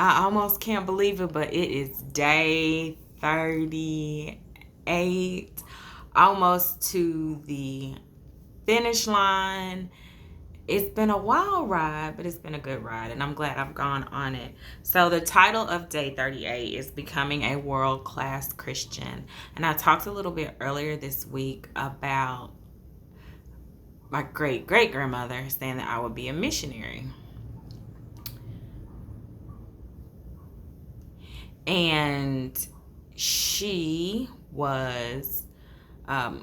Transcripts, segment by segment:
I almost can't believe it, but it is day 38, almost to the finish line. It's been a wild ride, but it's been a good ride, and I'm glad I've gone on it. So the title of day 38 is Becoming a World-Class Christian. And I talked a little bit earlier this week about my great-great-grandmother saying that I would be a missionary. And she was, I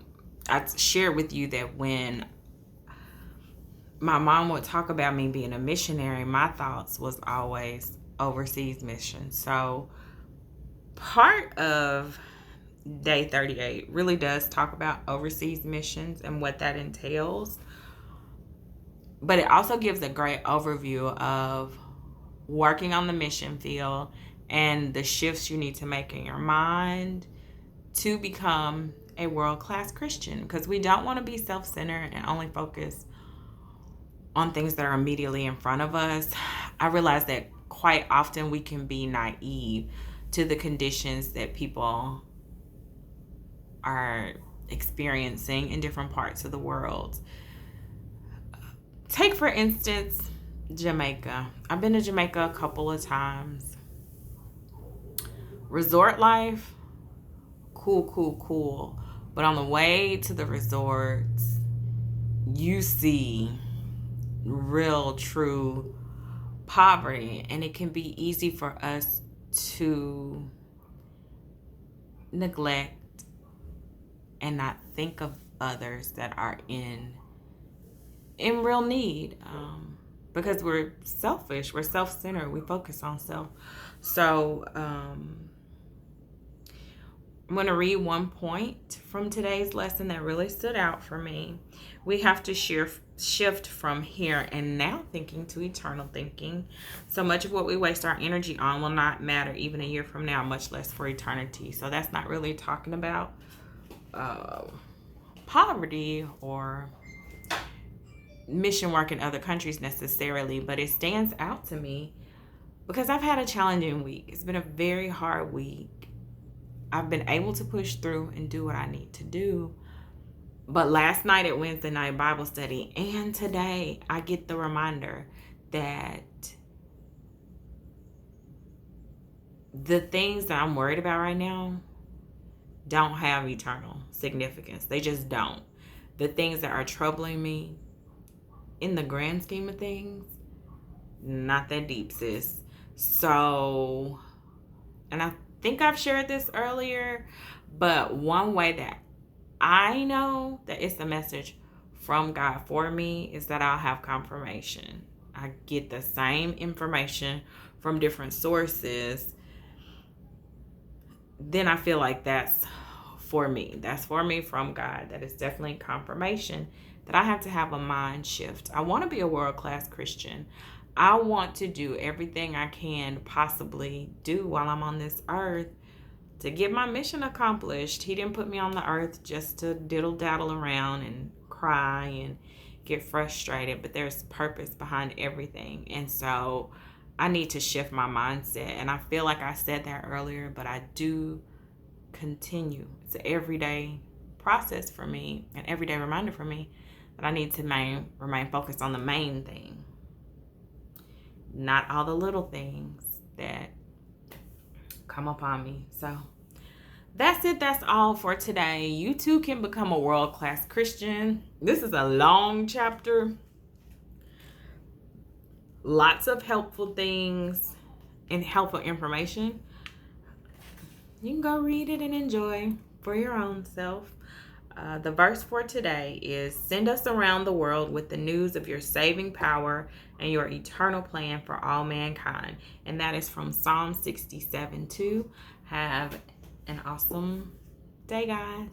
shared with you that when my mom would talk about me being a missionary, my thoughts was always overseas mission. So part of day 38 really does talk about overseas missions and what that entails. But it also gives a great overview of working on the mission field and the shifts you need to make in your mind to become a world-class Christian, because we don't want to be self-centered and only focus on things that are immediately in front of us. I realize that quite often we can be naive to the conditions that people are experiencing in different parts of the world. Take, for instance, Jamaica. I've been to Jamaica a couple of times. Resort life, cool. But on the way to the resorts, you see real, true poverty. And it can be easy for us to neglect and not think of others that are in real need, because we're selfish, we're self-centered, we focus on self. So I'm going to read one point from today's lesson that really stood out for me. We have to shift from here and now thinking to eternal thinking. So much of what we waste our energy on will not matter even a year from now, much less for eternity. So that's not really talking about poverty or mission work in other countries necessarily, but it stands out to me because I've had a challenging week. It's been a very hard week. I've been able to push through and do what I need to do. But last night at Wednesday night Bible study and today, I get the reminder that the things that I'm worried about right now don't have eternal significance. They just don't. The things that are troubling me, in the grand scheme of things, not that deep, sis. So, and I think I've shared this earlier, but one way that I know that it's a message from God for me is that I'll have confirmation. I get the same information from different sources. Then I feel like that's for me. That's for me from God. That is definitely confirmation that I have to have a mind shift. I want to be a world-class Christian. I want to do everything I can possibly do while I'm on this earth to get my mission accomplished. He didn't put me on the earth just to diddle-daddle around and cry and get frustrated, but there's purpose behind everything. And so I need to shift my mindset. And I feel like I said that earlier, but I do continue. It's an everyday process for me, an everyday reminder for me that I need to remain focused on the main thing, not all the little things that come upon me. So that's it. That's all for today. You too can become a world-class Christian. This is a long chapter. Lots of helpful things and helpful information. You can go read it and enjoy for your own self. The verse for today is, send us around the world with the news of your saving power and your eternal plan for all mankind. And that is from Psalm 67:2. Have an awesome day, guys.